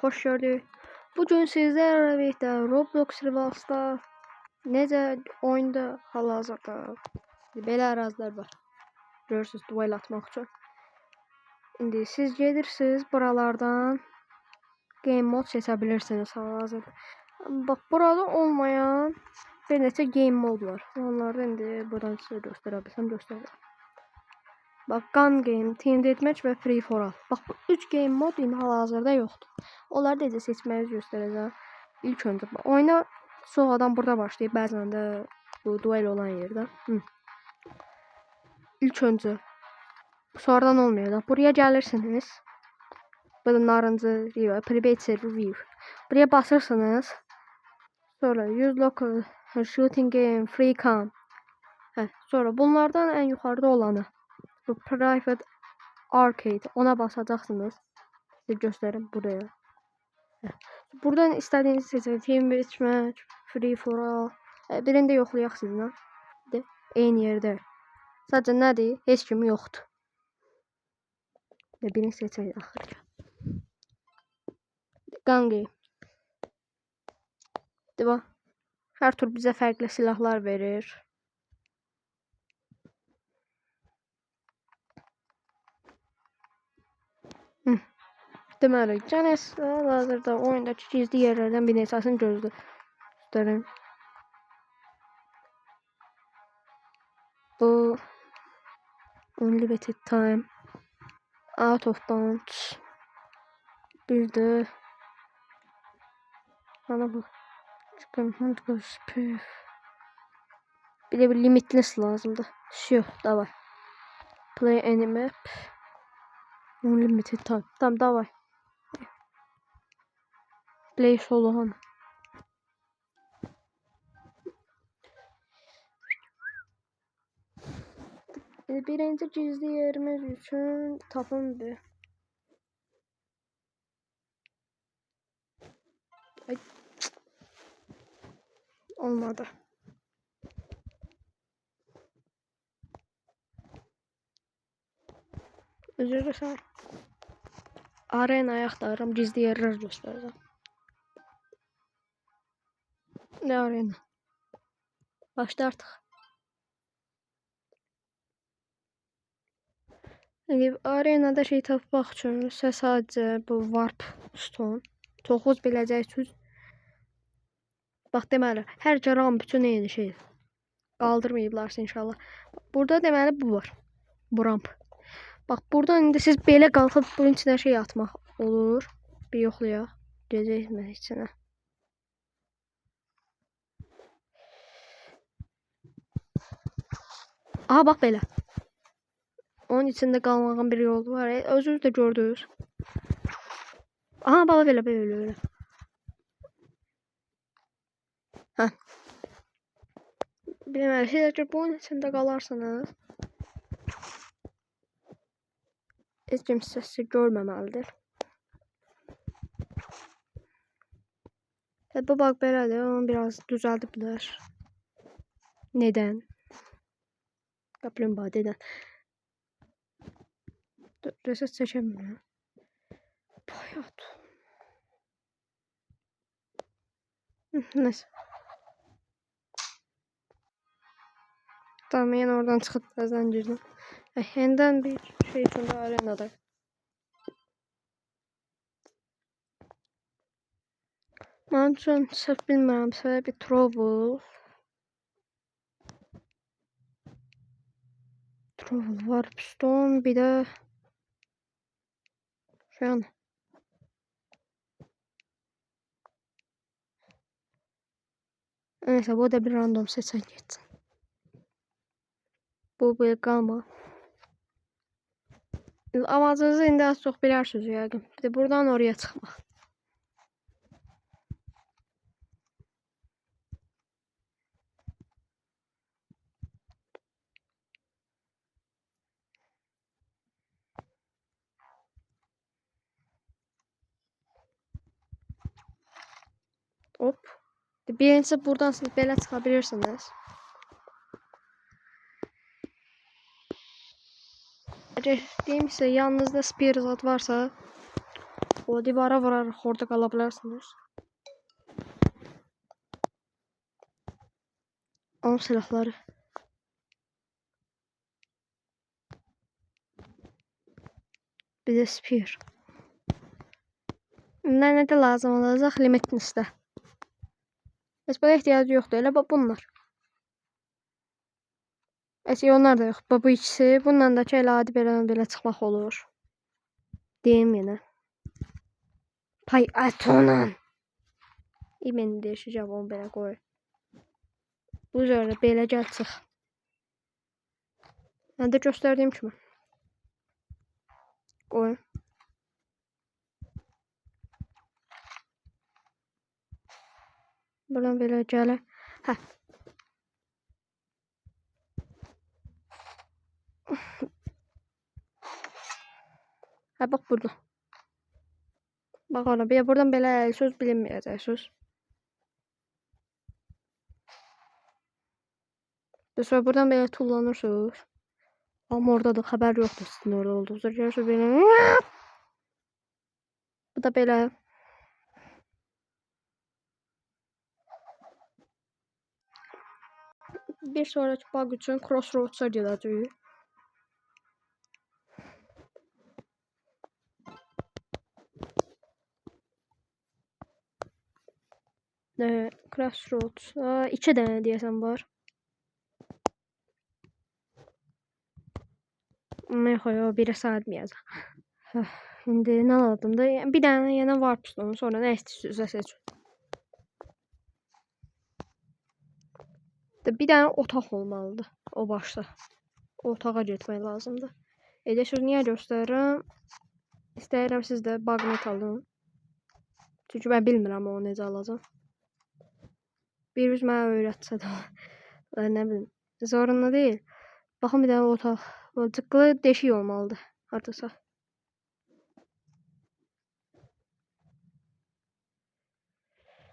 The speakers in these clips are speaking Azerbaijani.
xoş gördük. Bugün sizlərlə birlikdə Roblox Rivals'da necə oyunda hal-hazırda belə ərazilər var. Görürsünüz, duel atmaq üçün. İndi siz gedirsiniz buralardan game mod seçə bilirsiniz hal-hazırda. Bax, burada olmayan bir neçə game mod var. Onları indi buradan sizə göstərə bilsəm göstərəcəm. Bak, Gun Game, Team Deathmatch və Free For All. Bak, bu 3 game mod indi hal-hazırda yoxdur. Onları da seçməyi göstərəcəm. İlk öncə oyuna sonradan burada başlayıb, bəzən də bu duel olan yerdə. İlk öncə sonradan olmuyor. Buraya gelirsiniz. Burada narıncı Private Server View. Buraya basırsınız. Sonra use local shooting game free cam. Sonra bunlardan en yukarıda olanı. Bu Private Arcade, ona basacaqsınız. Size göstərim buraya. Buradan istədiyinizi seçin. Team Deathmatch, Free For All. Birində yoxlayaq sizinlə. Eyni yerdə. Sadəcə nədir? Heç kim yoxdur. Və birini seçək axırca. Gun Game. Bax, hər tur bizə fərqli silahlar verir. Deməli, Canes hazırda oyundakı gizli yerlərdən bir neçəsini göstərim. Bu Unlimited Time, Out of Bounds, bir də bana bu bir de bir limitless lazımdı. Şu da var. Play any map. Unlimited time. Tamam, davay. Play solo han. Birinci gizli yerimiz üçün tapın bir. Ay. Olmadı. Özür dilerim. Arenaya axtarıram, gizli yerler göstərəcəm. Ne arena? Başla artıq. Arenada şey tapmaq üçün sadəcə bu warp stone. 9 biləcəksiniz. Bax, deməli, hər ramp bütün eyni şey. Qaldırmayıblarsa inşallah. Burada deməli bu var. Bu ramp. Bax, buradan indi siz belə qalxıb bunun içinə şey atmaq olur. Bir yoxlayaq. Gedəcəyik içinə. Aha, bax belə. Onun içində qalmağın bir yolu var. Özünüz də gördünüz. Aha, bax belə. Hə. Deməli, siz ki bunun içində qalarsınız. Heç kim sizi görməməlidir. Bu bax belədir. Onu biraz düzəldiblər. Neden? Kaplumbağadan. Reset seçemiyorum. Hayat. Neyse. Tamam, yine oradan çıkıp birazdan girdim. Yeniden bir şey için de arenada. Mən üçün sırf bilmirəmsə bir Troll var, Stone, bir de şu an neyse, bu da bir random seçen geçsin. Bu bir qalma. Amacınızı indi az çox bilərsiniz yəqin. Bir de buradan oraya çıxmaq. Hop. Birincisi buradan siz belə çıxa bilirsiniz. Deyim size, yanınızda spear zat varsa O divara vuraraq orada qala bilərsiniz. Al silahları. Bir de spear. Nə də lazım olacaq limitin üstə. Heç buna ehtiyacı yoxdur. Elə bunlar. Onlar da yox. Bu ikisi. Bundan da ki elə adi belə çıxmaq olur. Deyim yenə. Pay atonan. Mən dəyişəcəm onu belə qoy. Bu üzərində belə gəl çıx. Mən də göstərdiyim kimi. Qoy. Buradan belə gələ. Hə. Hə bax burada. Bax ona bir buradan belə söz bilinməyəcək. Sonra buradan belə tullanırsınız. Amma orada da xəbər yoxdur sizin orada olduğunuzda. Görürsünüz belə. Bu da belə. Bir sonraki bug üçün Crossroads'a gedəcəyik. Crossroads. 2 dənə deyəsən var. Yox, biri sayılmayacaq. İndi nə aldım da? Bir dənə yenə warp stone, sonra nə istəyirsinizsə seçin. Bir dənə otaq olmalıdır o başda. O otağa getmək lazımdır. Edirsiniz niyə göstərirəm? İstəyirəm siz də bagnet alın. Çünki mən bilmirəm onu necə alacağım. Biriniz mənə öyrətsə də. Nə bilim. Zorunlu deyil. Baxın bir dənə otaq. Tıqqılı deşik olmalıdır. Hardasa.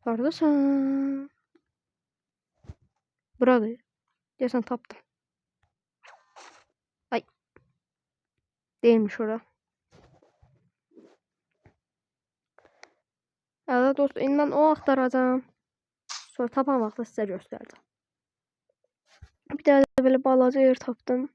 Hardasan? Buradır. Deyəsən tapdım. Ay. Değilmiş ora. Evet dostum. İndi mən o axtaracağım. Sonra tapan vaxtda sizə göstərəcəm. Bir dənə də belə balaca yer tapdım.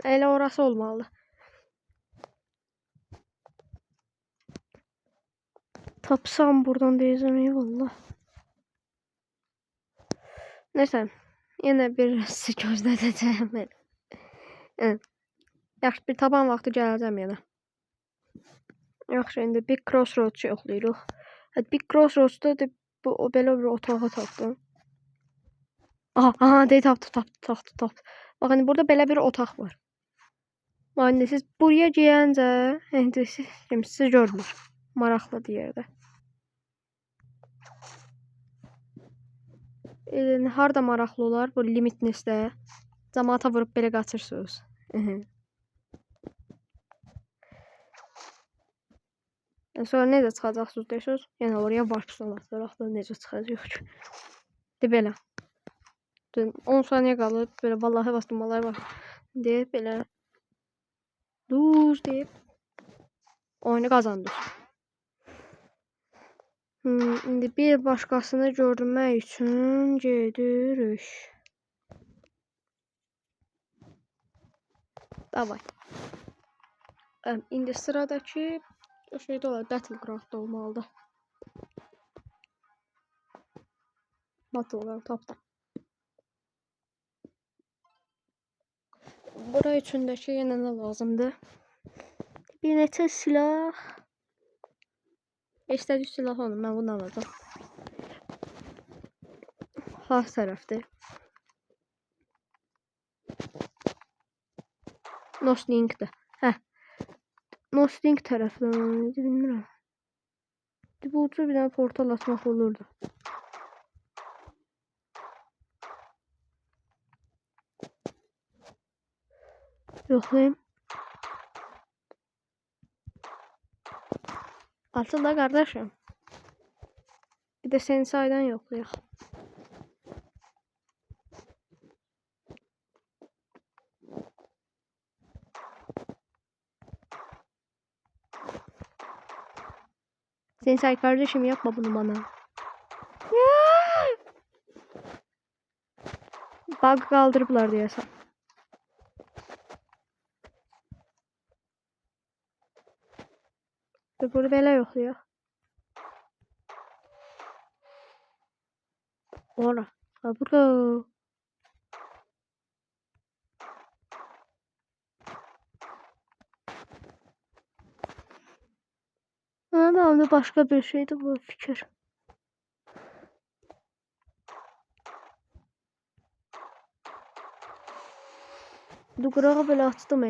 Elə orası olmalı. Tapsam buradan deyəcəm eyvallah. Neyse. Yenə bir sizi gözlədəcəyəm mən. Yaxşı bir tapan vaxtı gələcəm yenə. Yaxşı indi Big Crossroads yoxlayırıq. Big Crossroads'da o belə bir otağı tapdım. Aha, tapdım. Baxın burada belə bir otaq var. İndi siz buraya gələncə, indi siz görmür. Maraqlıdır yerdə. Harda maraqlı olar bu limitnizdə? Cəmaata vurub belə qaçırsınız. Sonra necə çıxacaqsınız deyirsiniz? Yəni oraya warp stone atıraq da necə çıxacaq ki? Belə. 10 saniyə qalıb. Belə vallahi bastırmalar var. Deyib belə. Lose deyib. Oyunu qazandır. İndi bir başqasını görmək üçün gedirik. Davay. İndi sıradakı şeydə olar, Battleground'da olmalıdır. Battleground tapdım. Bura üçündəki yenə nə lazımdır? Bir neçə silah. İstədik silah onu, mən bunu alacağım. Has tərəfdir. Nostlink'dir. Nostlink tərəfdən idi, bilmirəm. Bu ucu bir dənə portal açmaq olurdu. Yoxlayayım. Açıl da qardaşım. Bir də seni saydan yoxlayaq. Sensei kardeşim yapma bunu bana. Bug kaldırıblar deyəsən. Burada belə yoxlayaq. Ora. Ha burada. Ama başka bir şeydi bu fikir. Bu qırağı belə açdım.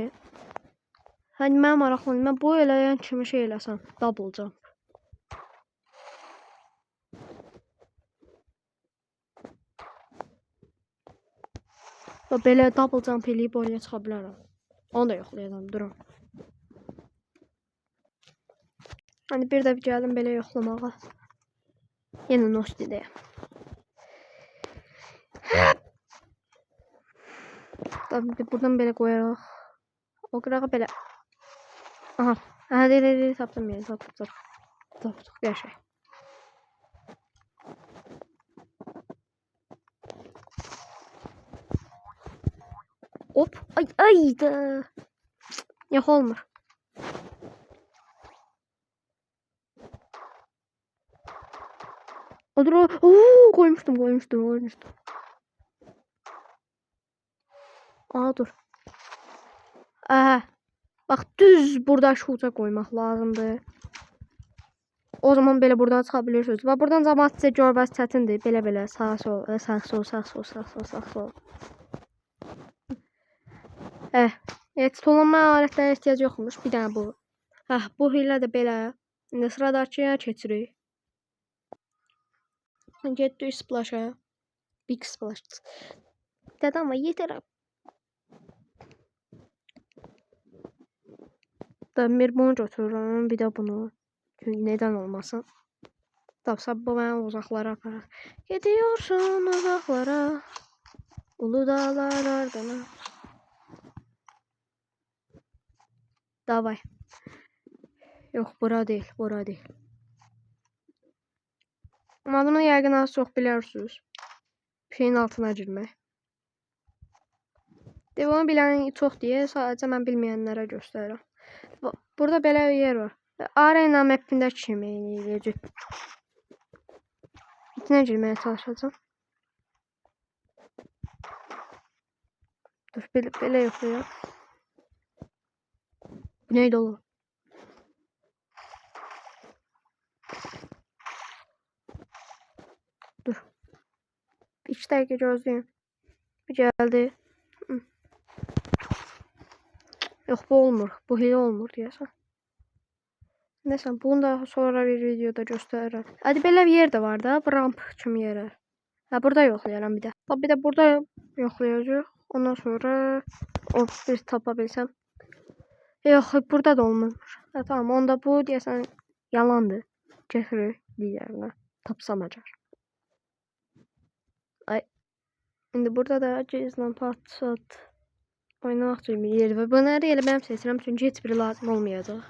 Hani mən maraqlanıyorum. Mən bu eləyən kimi şey eləsəm. Double jump. Və belə double jump eləyib oraya çıxa bilərəm. Onu da yoxlayacağım. Durun. Hani bir də gəldim belə yoxlamağa. Yenə Nostidəyəm. Buradan belə qoyaraq. O qırağı belə. Aha. Aha, deyil, tapdım yəni. Tapdım. Yaşay. Hop. Ay da. Yox olmur. Odur o. Koymuştum. Aha dur. Aha. Bak düz burada şuta koymaq lazımdır. O zaman belə buradan çıxa bilirsiniz. Və buradan cəmaət sizə görməsi çətindir. Belə sağ sol. Tutulanma alətlərə ehtiyac yoxmuş. Bir dənə bu. Bu hiylə də belə. İndi sıradakıya keçirik. Getdik splasha. Big splash. Dədə amma yetər. Bir bunu götürürüm, bir də bunu. Çünki neden olmasın? Tapsa bu beni uzaklara aparar. Gidiyorsun uzaklara. Ulu dağlar ardına. Davay. Yok bura değil. Ama bunu yəqin az çox bilirsiniz. Şeyin altına girmək. Bunu bilən çox deyə sadəcə mən bilməyənlərə göstərirəm. Burada belə yer var. Arena map'indəki kimi eləyəcək. İçinə girməyə çalışacağım. Dur, belə yoxlayaq. Bu neydi oğlum? Dur. 2 dəqiqə gözləyin. Gəldi. Yox, bu olmur. Bu hile olmur deyəsən. Neyse, bunu da sonra bir videoda göstərirəm. Hadi belə bir yer də var da, ramp kimi yerə. Burada yoxlayıram bir də. Bir də burada yoxlayacağıq. Ondan sonra o bir tapa bilsəm. Yox, burada da olmur. Tamam, onda bu deyəsən yalandır. Gətirir digərinə. Tapsam acar. Ay. İndi burada da cezlan patsat. Oynamaq üçün bir yer var. Bunları elə mənim seçirəm çünki heç biri lazım olmayacaq.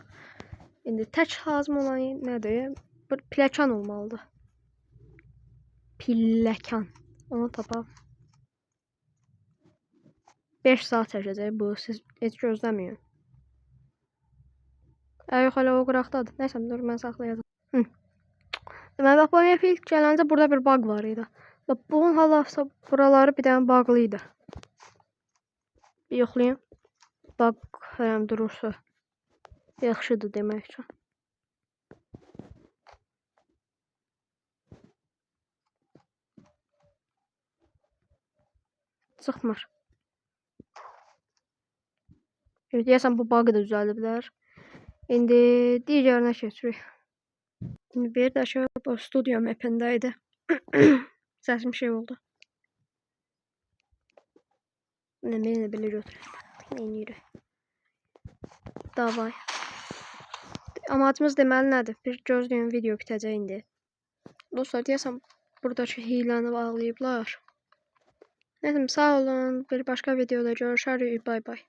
İndi tək lazım olan nədir? Bir pləkan olmalıdır. Pillekan. Onu tapalım. 5 saat çəkəcək bu. Siz heç gözləməyin. Yox, hələ o qıraqdadır. Nəysə, dur, mən saxlayacağım. Deməli, bax, bu map ilk gələndə burada bir bug var idi. Bunun hal-hazırda buraları bir dənə bağlıydı. Bir yoxlayayım. Bug həm durursa yaxşıdır demək üçün. Çıxmır. Deyəsən bu bug'ı da düzəldiblər. İndi digərinə keçirik. İndi bir də aşağı bu studio map'indəydi. Səsim şey oldu. Beni de belə götürək. Neyini Davay. Amacımız deməli nədir? Bir gözləyin video bitəcək indi. Dostlar, deyəsəm buradakı hiləni bağlayıblar. Neyse, sağ olun. Bir başka videoda görüşürüz. Bay bay.